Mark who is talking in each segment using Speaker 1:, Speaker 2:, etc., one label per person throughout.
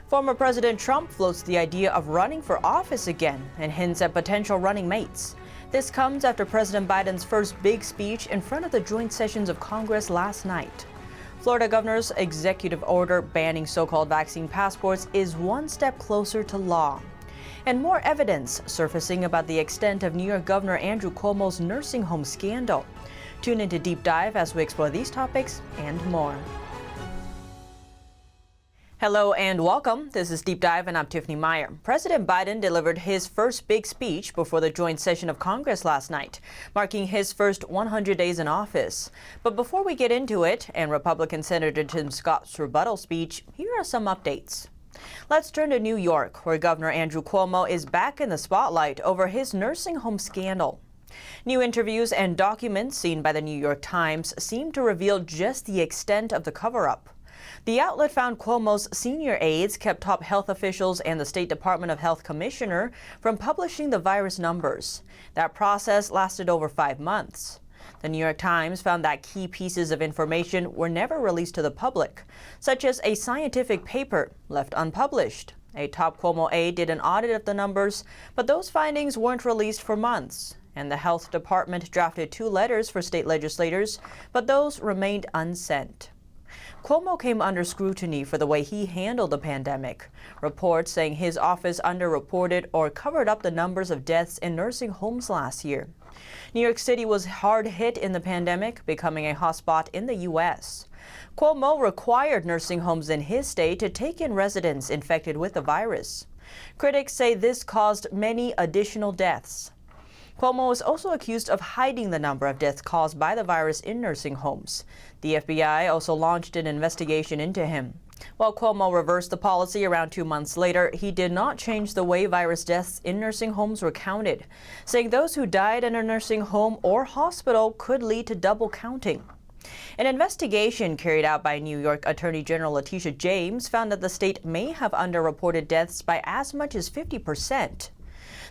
Speaker 1: Former President Trump floats the idea of running for office again and hints at potential running mates. This comes after President Biden's first big speech in front of the joint sessions of Congress last night. Florida governor's executive order banning so-called vaccine passports is one step closer to law. And more evidence surfacing about the extent of New York Governor Andrew Cuomo's nursing home scandal. Tune into Deep Dive as we explore these topics and more. Hello and welcome. This is Deep Dive and I'm Tiffany Meier. President Biden delivered his first big speech before the joint session of Congress last night, marking his first 100 days in office. But before we get into it and Republican Senator Tim Scott's rebuttal speech, here are some updates. Let's turn to New York, where Governor Andrew Cuomo is back in the spotlight over his nursing home scandal. New interviews and documents seen by the New York Times seem to reveal just the extent of the cover-up. The outlet found Cuomo's senior aides kept top health officials and the State Department of Health commissioner from publishing the virus numbers. That process lasted over 5 months. The New York Times found that key pieces of information were never released to the public, such as a scientific paper left unpublished. A top Cuomo aide did an audit of the numbers, but those findings weren't released for months. And the health department drafted 2 letters for state legislators, but those remained unsent. Cuomo came under scrutiny for the way he handled the pandemic. Reports saying his office underreported or covered up the numbers of deaths in nursing homes last year. New York City was hard hit in the pandemic, becoming a hotspot in the U.S. Cuomo required nursing homes in his state to take in residents infected with the virus. Critics say this caused many additional deaths. Cuomo was also accused of hiding the number of deaths caused by the virus in nursing homes. The FBI also launched an investigation into him. While Cuomo reversed the policy around 2 months later, he did not change the way virus deaths in nursing homes were counted, saying those who died in a nursing home or hospital could lead to double counting. An investigation carried out by New York Attorney General Letitia James found that the state may have underreported deaths by as much as 50%.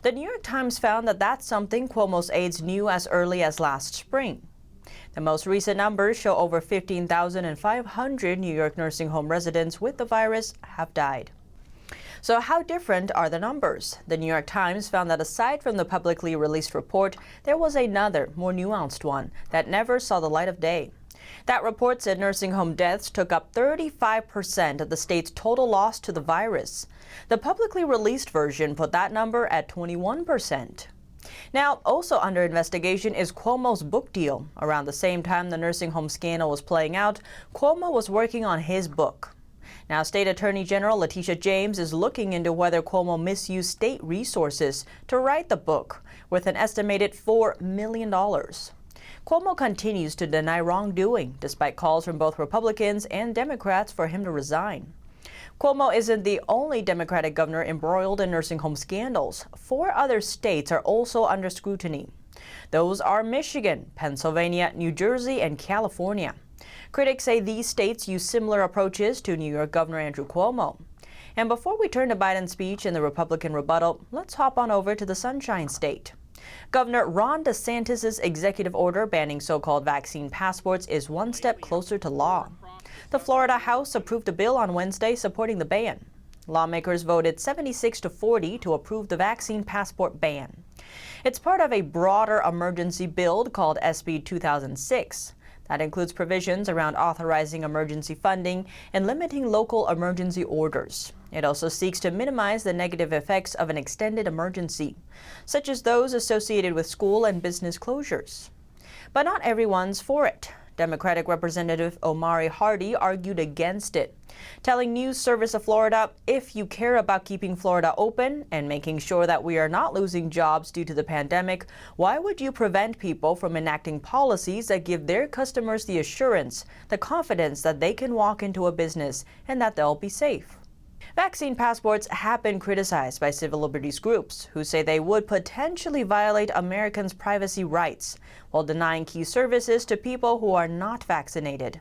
Speaker 1: The New York Times found that that's something Cuomo's aides knew as early as last spring. The most recent numbers show over 15,500 New York nursing home residents with the virus have died. So how different are the numbers? The New York Times found that aside from the publicly released report, there was another, more nuanced one that never saw the light of day. That report said nursing home deaths took up 35% of the state's total loss to the virus. The publicly released version put that number at 21%. Now, also under investigation is Cuomo's book deal. Around the same time the nursing home scandal was playing out, Cuomo was working on his book. Now, State Attorney General Letitia James is looking into whether Cuomo misused state resources to write the book, worth an estimated $4 million. Cuomo continues to deny wrongdoing, despite calls from both Republicans and Democrats for him to resign. Cuomo isn't the only Democratic governor embroiled in nursing home scandals. 4 other states are also under scrutiny. Those are Michigan, Pennsylvania, New Jersey, and California. Critics say these states use similar approaches to New York Governor Andrew Cuomo. And before we turn to Biden's speech and the Republican rebuttal, let's hop on over to the Sunshine State. Governor Ron DeSantis' executive order banning so-called vaccine passports is one step closer to law. The Florida House approved a bill on Wednesday supporting the ban. Lawmakers voted 76-40 to approve the vaccine passport ban. It's part of a broader emergency bill called SB 2006. That includes provisions around authorizing emergency funding and limiting local emergency orders. It also seeks to minimize the negative effects of an extended emergency, such as those associated with school and business closures. But not everyone's for it. Democratic Representative Omari Hardy argued against it, telling News Service of Florida, if you care about keeping Florida open and making sure that we are not losing jobs due to the pandemic, why would you prevent people from enacting policies that give their customers the assurance, the confidence that they can walk into a business and that they'll be safe? Vaccine passports have been criticized by civil liberties groups who say they would potentially violate Americans' privacy rights while denying key services to people who are not vaccinated.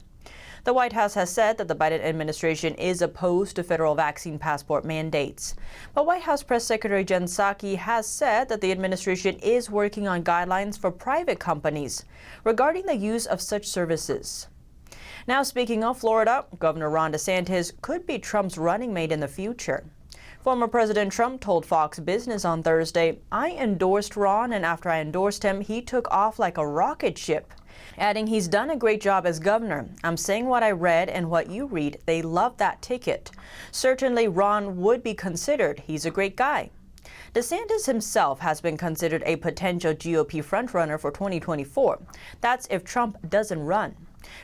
Speaker 1: The White House has said that the Biden administration is opposed to federal vaccine passport mandates. But White House Press Secretary Jen Psaki has said that the administration is working on guidelines for private companies regarding the use of such services. Now, speaking of Florida, Governor Ron DeSantis could be Trump's running mate in the future. Former President Trump told Fox Business on Thursday, "I endorsed Ron, and after I endorsed him, he took off like a rocket ship," adding he's done a great job as governor. "I'm saying what I read and what you read. They love that ticket. Certainly Ron would be considered. He's a great guy." DeSantis himself has been considered a potential GOP frontrunner for 2024. That's if Trump doesn't run.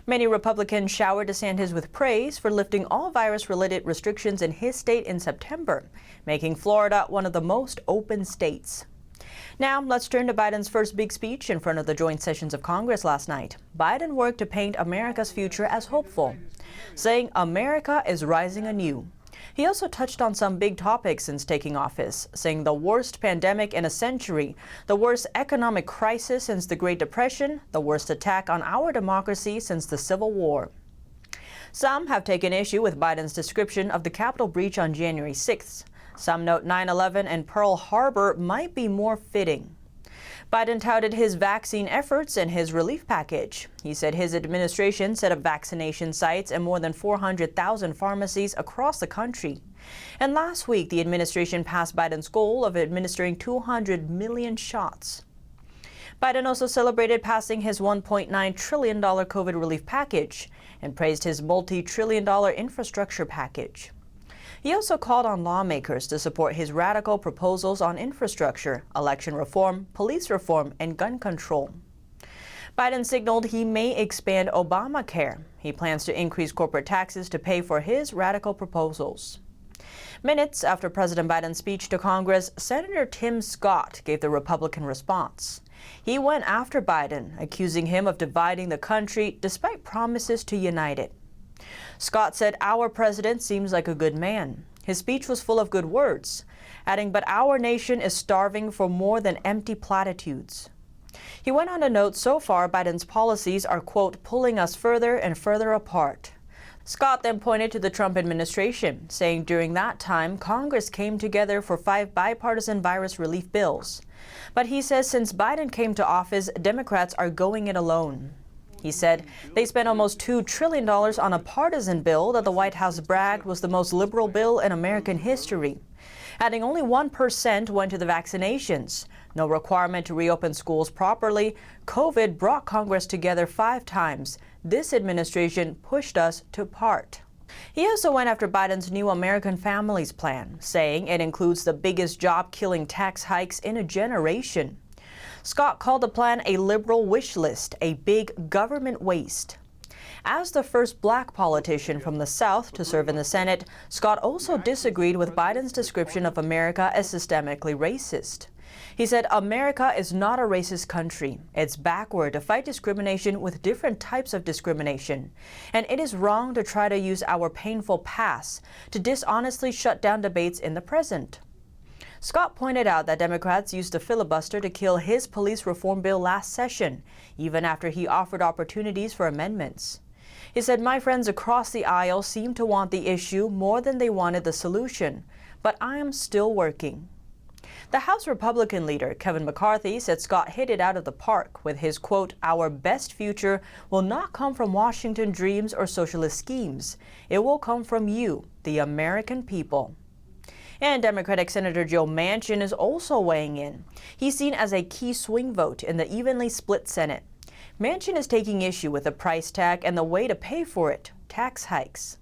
Speaker 1: Many Republicans showered DeSantis with praise for lifting all virus-related restrictions in his state in September, making Florida one of the most open states. Now, let's turn to Biden's first big speech in front of the joint sessions of Congress last night. Biden worked to paint America's future as hopeful, saying America is rising anew. He also touched on some big topics since taking office, saying the worst pandemic in a century, the worst economic crisis since the Great Depression, the worst attack on our democracy since the Civil War. Some have taken issue with Biden's description of the Capitol breach on January 6th. Some note 9/11 and Pearl Harbor might be more fitting. Biden touted his vaccine efforts and his relief package. He said his administration set up vaccination sites in more than 400,000 pharmacies across the country. And last week, the administration passed Biden's goal of administering 200 million shots. Biden also celebrated passing his $1.9 trillion COVID relief package and praised his multi-trillion-dollar infrastructure package. He also called on lawmakers to support his radical proposals on infrastructure, election reform, police reform, and gun control. Biden signaled he may expand Obamacare. He plans to increase corporate taxes to pay for his radical proposals. Minutes after President Biden's speech to Congress, Senator Tim Scott gave the Republican response. He went after Biden, accusing him of dividing the country despite promises to unite it. Scott said, "Our president seems like a good man. His speech was full of good words," adding, "But our nation is starving for more than empty platitudes." He went on to note so far Biden's policies are, quote, "pulling us further and further apart." Scott then pointed to the Trump administration, saying during that time Congress came together for 5 bipartisan virus relief bills. But he says since Biden came to office, Democrats are going it alone. He said they spent almost $2 trillion on a partisan bill that the White House bragged was the most liberal bill in American history, adding only 1% went to the vaccinations. No requirement to reopen schools properly. COVID brought Congress together 5 times. This administration pushed us to part. He also went after Biden's new American Families Plan, saying it includes the biggest job-killing tax hikes in a generation. Scott called the plan a liberal wish list, a big government waste. As the first black politician from the South to serve in the Senate, Scott also disagreed with Biden's description of America as systemically racist. He said America is not a racist country. It's backward to fight discrimination with different types of discrimination. And it is wrong to try to use our painful past to dishonestly shut down debates in the present. Scott pointed out that Democrats used a filibuster to kill his police reform bill last session, even after he offered opportunities for amendments. He said, "My friends across the aisle seem to want the issue more than they wanted the solution, but I am still working." The House Republican leader, Kevin McCarthy, said Scott hit it out of the park with his, quote, "Our best future will not come from Washington dreams or socialist schemes. It will come from you, the American people." And Democratic Senator Joe Manchin is also weighing in. He's seen as a key swing vote in the evenly split Senate. Manchin is taking issue with the price tag and the way to pay for it, tax hikes.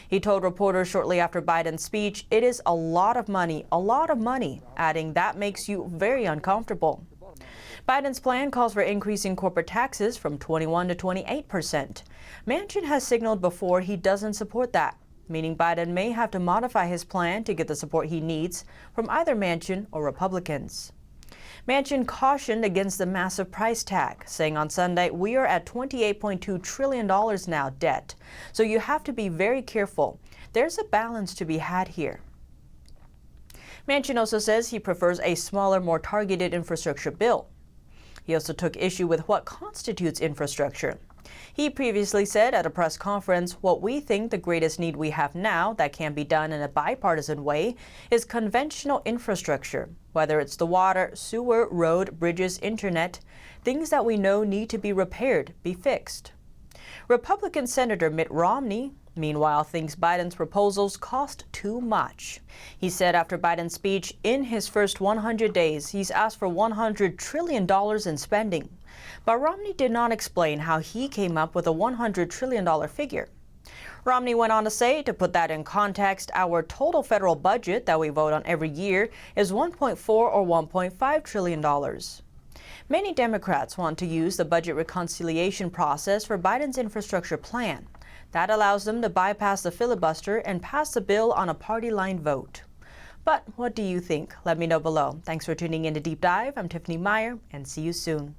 Speaker 1: He told reporters shortly after Biden's speech, "It is a lot of money, adding that makes you very uncomfortable. Biden's plan calls for increasing corporate taxes from 21 to 28%. Manchin has signaled before he doesn't support that, meaning Biden may have to modify his plan to get the support he needs from either Manchin or Republicans. Manchin cautioned against the massive price tag, saying on Sunday, "We are at $28.2 trillion now debt, so you have to be very careful. There's a balance to be had here." Manchin also says he prefers a smaller, more targeted infrastructure bill. He also took issue with what constitutes infrastructure. He previously said at a press conference, "What we think the greatest need we have now that can be done in a bipartisan way is conventional infrastructure, whether it's the water, sewer, road, bridges, internet, things that we know need to be repaired, be fixed." Republican Senator Mitt Romney, meanwhile, thinks Biden's proposals cost too much. He said after Biden's speech, in his first 100 days, he's asked for $100 trillion in spending. But Romney did not explain how he came up with a $100 trillion figure. Romney went on to say, to put that in context, our total federal budget that we vote on every year is $1.4 or $1.5 trillion. Many Democrats want to use the budget reconciliation process for Biden's infrastructure plan. That allows them to bypass the filibuster and pass the bill on a party-line vote. But what do you think? Let me know below. Thanks for tuning in to Deep Dive. I'm Tiffany Meier, and see you soon.